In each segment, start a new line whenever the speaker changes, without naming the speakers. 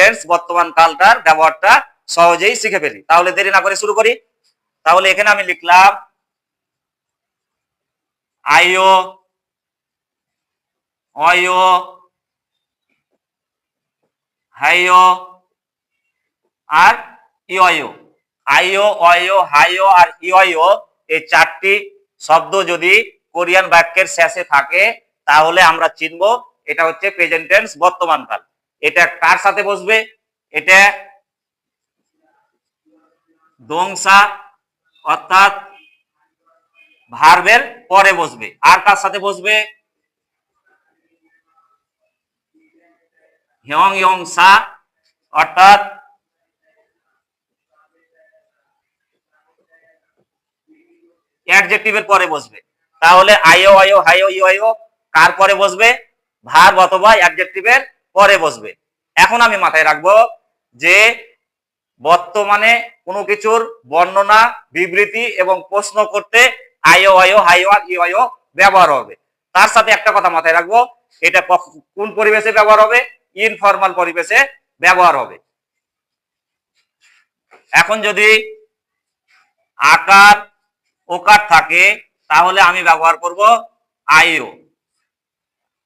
Tense বর্তমান কালটার ব্যবহারটা সহজেই শিখে ফেলি। তাহলে দেরি না করে শুরু করি। তাহলে এখানে আমি লিখলাম আইও, অয়ো, হাইও আর ইয়ো। আইও, অয়ো, হাইও আর ইয়ো এই চারটি শব্দ যদি কোরিয়ান বাক্যের শেষে থাকে তাহলে আমরা চিনব এটা হচ্ছে প্রেজেন্ট টেন্স বর্তমান কাল। এটা কার সাথে বসবে? এটা দংসা অর্থাৎ ভার্বের পরে বসবে। আর কার সাথে বসবে? হ্যং ইয়ং সা অর্থাৎ অ্যাডজেক্টিভের পরে বসবে। তাহলে আইও, অয়ো, হাইও, ইয়ো কার পরে বসবে? ভার্ব অথবা অ্যাডজেক্টিভের পরে বসবে। এখন আমি মাথায় রাখবো যে বর্তমানে কোনো কিছুর বর্ণনা, বিবৃতি এবং প্রশ্ন করতে আইও, অয়ো, হাইও আর ইয়ো ব্যবহার হবে। তার সাথে একটা কথা মাথায় রাখবো, এটা কোন পরিবেশে ব্যবহার হবে? ইনফর্মাল পরিবেশে ব্যবহার হবে। এখন যদি আকার ওকার থাকে তাহলে আমি ব্যবহার করব আইও।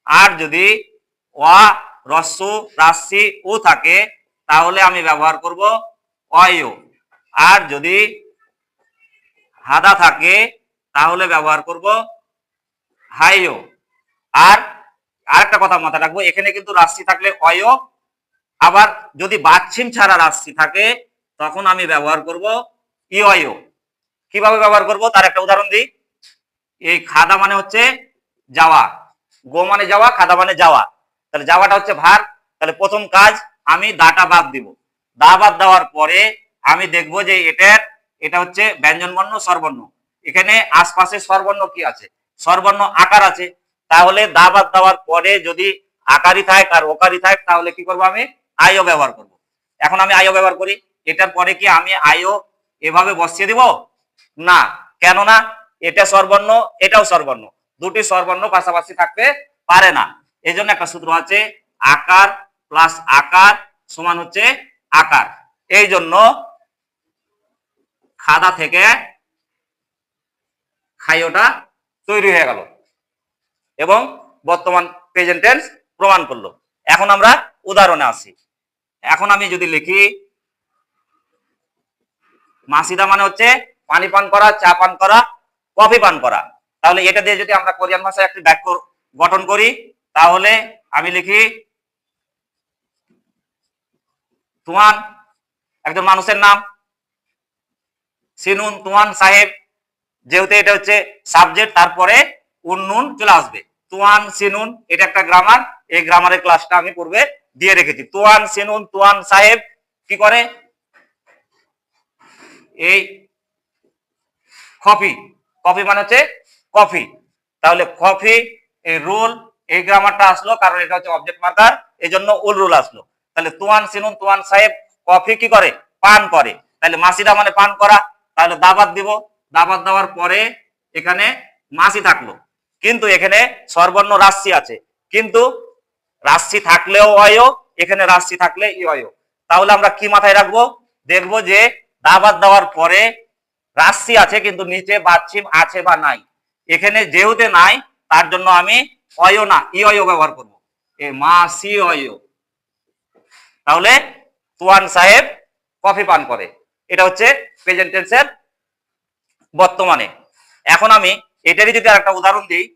আর যদি অ, রস্যু, রাশি ও থাকে তাহলে আমি ব্যবহার করব অয়ো। আর যদি হাদা থাকে তাহলে ব্যবহার করব হাইও। আর আরেকটা কথা মাথায় রাখবো, এখানে কিন্তু রাশি থাকলে অয়ো, আবার যদি বাচ্ছিম ছাড়া রাশি থাকে তখন আমি ব্যবহার করব ইয়ো। কিভাবে ব্যবহার করব তার একটা উদাহরণ দিই। এই খাদা মানে হচ্ছে যাওয়া, গো মানে যাওয়া, খাদা মানে যাওয়া। তাহলে যাওয়াটা হচ্ছে ভার। তাহলে প্রথম কাজ আমি দাটা বাদ দিব। দা বাদ দেওয়ার পরে আমি দেখব যে এটা হচ্ছে ব্যঞ্জন বর্ণ, স্বরবর্ণ। এখানে আশপাশে স্বরবর্ণ কি আছে? স্বরবর্ণ আকার আছে। তাহলে দা বাদ দেওয়ার পরে যদি আকারই থাকে আর ওকারই থাকে তাহলে কি করব? আমি আইও ব্যবহার করব। এখন আমি আইও ব্যবহার করি। এটার পরে কি আমি আইও এভাবে বসিয়ে দিব? না। কেননা এটা স্বরবর্ণ, এটাও স্বরবর্ণ, দুটি স্বরবর্ণ পাশাপাশি থাকতে পারে না। এই জন্য একটা সূত্র আছে, আকার প্লাস আকার সমান হচ্ছে আকার। এই জন্য খাদা থেকে খাইওটা তৈরি হয়ে গেল এবং বর্তমান প্রেজেন্ট টেন্স প্রমাণ করলো। এখন আমরা উদাহরণে আসি। এখন আমি যদি লিখি মাসিদা মানে হচ্ছে পানি পান করা, চা পান করা, কফি পান করা। তাহলে এটা দিয়ে যদি আমরা কোরিয়ান ভাষায় একটি বাক্য গঠন করি তাহলে আমি লিখি তুয়ান একজন মানুষের নাম, সিনুন তুয়ান সাহেব, যেহেতু এটা হচ্ছে সাবজেক্ট তারপরে উন্নুন চলে আসবে। তুয়ান সিনুন এটা একটা গ্রামার, এই গ্রামারের ক্লাসটা আমি পূর্বে দিয়ে রেখেছি। তুয়ান সিনুন তুয়ান সাহেব কি করে? এই কফি, কফি মানে হচ্ছে কফি। তাহলে কফি এই রুল, এই গ্রামারটা আসলো কারণ এটা হচ্ছে অবজেক্ট মার্কার, এই জন্য উল রুল আসলো। তাহলে তুয়ান সিনুন তুয়ান সাহেব কফি কি করে? পান করে। তাহলে মাসিদা মানে পান করা, তাহলে দাবাত দিব। দাবাত দেওয়ার পরে এখানে মাসি থাকলো, কিন্তু এখানে স্বরবর্ণ রাশি আছে, কিন্তু রাশি থাকলেও অয়ো, এখানে রাশি থাকলে ইয়ো। তাহলে আমরা কি মাথায় রাখবো? দেখবো যে দাবাত দেওয়ার পরে রাশি আছে কিন্তু নিচে বাচ্ছিম আছে বা নাই। এখানে যেহেতু নাই তার জন্য আমি অয়ো না ইয়ো ব্যবহার করব। এ মাসি অয়ো। তাহলে তুয়ান সাহেব কফি পান করে। এটা হচ্ছে প্রেজেন্ট টেন্সের বর্তমানে। এখন আমি এটারই যদি আরেকটা উদাহরণ দিই,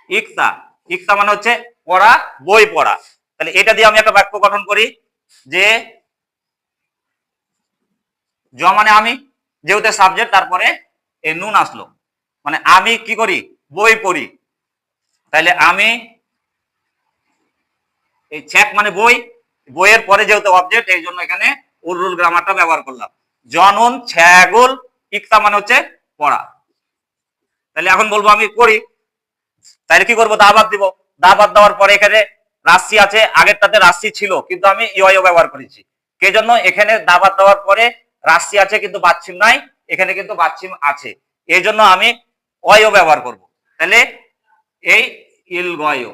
ইকতা, ইকতা মানে হচ্ছে পড়া, বই পড়া। তাহলে এটা দিয়ে আমি একটা বাক্য গঠন করি যে জ মানে আমি, যেহেতু সাবজেক্ট তারপরে এই নুন আসলো, মানে আমি কি করি? বই পড়ি। তাহলে আমি এই চেক মানে বই, বইয়ের পরে যেহেতু অবজেক্ট এই জন্য এখানে উরুল গ্রামারটা ব্যবহার করলাম। জনুন ছ্যাগুল ইকতা মানে হচ্ছে পড়া। তাহলে এখন বলবো আমি পড়ি, তাহলে কি করবো? দাবাত দিব। দাবাত দেওয়ার পরে এখানে রাশি আছে, আগেরটাতে রাশি ছিল কিন্তু আমি ইয়ো ব্যবহার করেছি। কে জন্য? এখানে দাবাত দেওয়ার পরে রাশি আছে কিন্তু বাচ্ছিম নাই, এখানে কিন্তু বাচ্ছিম আছে, এই জন্য আমি অয়ো ব্যবহার করব। তাহলে এই ইল গয়ো।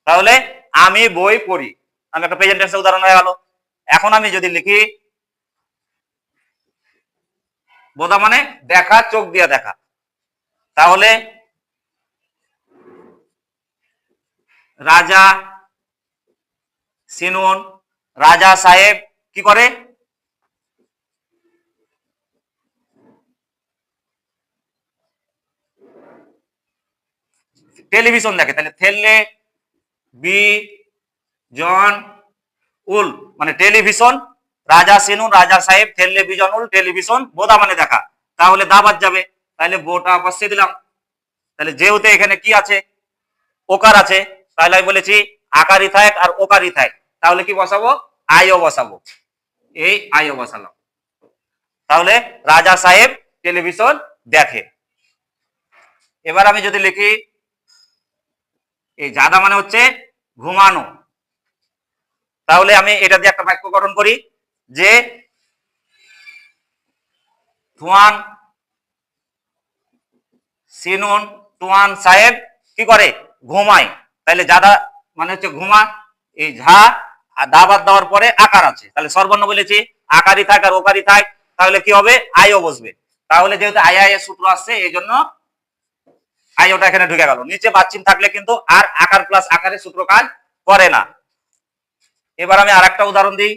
তাহলে আমি বই পড়ি, আমি একটা প্রেজেন্ট টেন্সের উদাহরণ হয়ে গেল। এখন আমি যদি লিখি বোধা মানে দেখা, চোখ দিয়ে দেখা, তাহলে রাজা শুনুন, রাজা সাহেব কি করে? টেলিভিশন দেখে। তাহলে থেললে বি জন উল মানে টেলিভিশন, রাজা শুনুন, রাজা সাহেব, থেললে বিজন উল টেলিভিশন, বোধা মানে দেখা, তাহলে দা বাদ যাবে, তাহলে বোটা বসিয়ে দিলাম। তাহলে যেহেতু এখানে কি আছে, ওকার আছে, তাহলে আমি বলেছি আকারই থাক আর ওকারই থাক, তাহলে কি বসাবো? আইও বসাবো, এই আইও বসালাম। তাহলে রাজা সাহেব টেলিভিশন দেখে। এবার আমি যদি লিখি এই জাদা মানে হচ্ছে ঘুমানো, তাহলে আমি এটা দিয়ে একটা বাক্য গঠন করি যে তুয়ান সিনুন তুয়ান সাহেব কি করে? ঘুমায়। তাহলে জাদা মানে হচ্ছে ঘুমা, এই ঝা আর দা বাদ দেওয়ার পরে আকার আছে, তাহলে সর্বর্ণ বলেছি আকারই থাক আর ওকারই থাক, তাহলে কি হবে? আইও বসবে। তাহলে যেহেতু আই আই এর সূত্র আসছে এই জন্য আইওটা এখানে ঢুকে গেল। নিচে বাচ্চিম থাকলে কিন্তু আর আকার প্লাস আকারের সূত্র কাজ করে না। এবার আমি আর একটা উদাহরণ দিই।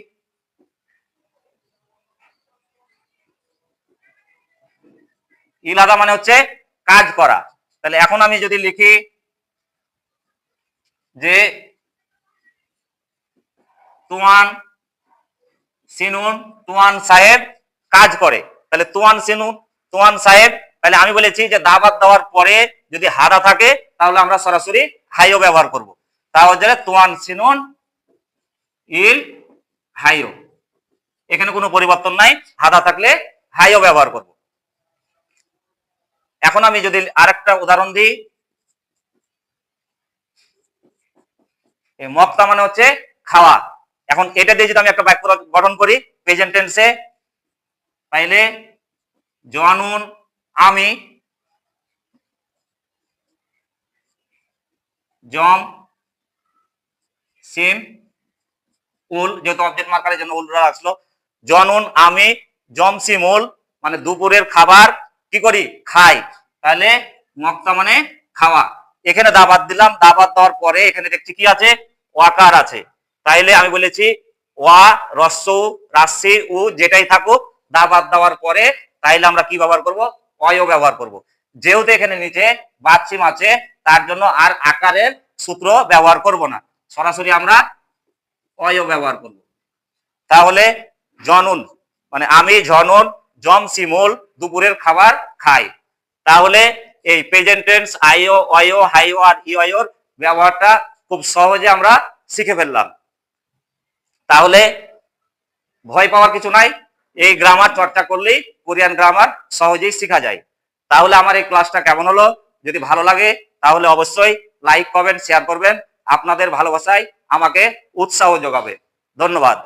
ইলাদা মানে হচ্ছে কাজ করা। তাহলে এখন আমি যদি লিখি যে তুয়ান সিনুন তুয়ান সাহেব কাজ করে, তাহলে তুয়ান সিনুন তুয়ান সাহেব, তাহলে আমি বলেছি যে দাবাত দেওয়ার পরে যদি হাদা থাকে তাহলে আমরা সরাসরি হাইও ব্যবহার করব। তাহলে তুয়ান সিনুন ইল হাইও, এখানে কোনো পরিবর্তন নাই, হাদা থাকলে হাইও ব্যবহার করব। এখন আমি যদি আরেকটা উদাহরণ দিই, মক্তা মানে হচ্ছে খাওয়া। এখন এটা দিয়ে যদি আমি একটা বাক্য গঠন করি প্রেজেন্ট টেন্সে, তাইলে জনুন আমি জম সিম উল, যেহেতু অবজেক্ট মার্কারের জন্য উলরা আসলো, জনুন আমি জম সিম উল মানে দুপুরের খাবার কি করি? খাই। তাহলে মক্তা মানে খাওয়া। এখানে দাবাত দিলাম, দাবাত দেওয়ার পরে এখানে দেখছি কি আছে? ওয়াকার আছে। তাইলে আমি বলেছি ওয়া রস্য রাশি উ যেটাই থাকুক দাবাত দেওয়ার পরে তাইলে আমরা কি ব্যবহার করব? অয় ব্যবহার করব। যেহেতু এখানে নিচে বাচ্চিম আছে তার জন্য আর আকারের সূত্র ব্যবহার করব না, সরাসরি আমরা অয় ব্যবহার করব। তাহলে জনুন মানে আমি জনুন জম সিমুল দুপুরের খাবার খাই। তাহলে এই প্রেজেন্ট টেন্স আইও অয়ো হাইও আর ইয়র ব্যবহারটা খুব সহজে আমরা শিখে ফেললাম। তাহলে ভয় পাওয়ার কিছু নাই, এই গ্রামার চর্চা করলেই কোরিয়ান গ্রামার সহজেই শেখা যায়। তাহলে আমার এই ক্লাসটা কেমন হলো? যদি ভালো লাগে তাহলে অবশ্যই লাইক কমেন্ট শেয়ার করবেন। আপনাদের ভালোবাসায় আমাকে উৎসাহ যোগাবে। ধন্যবাদ।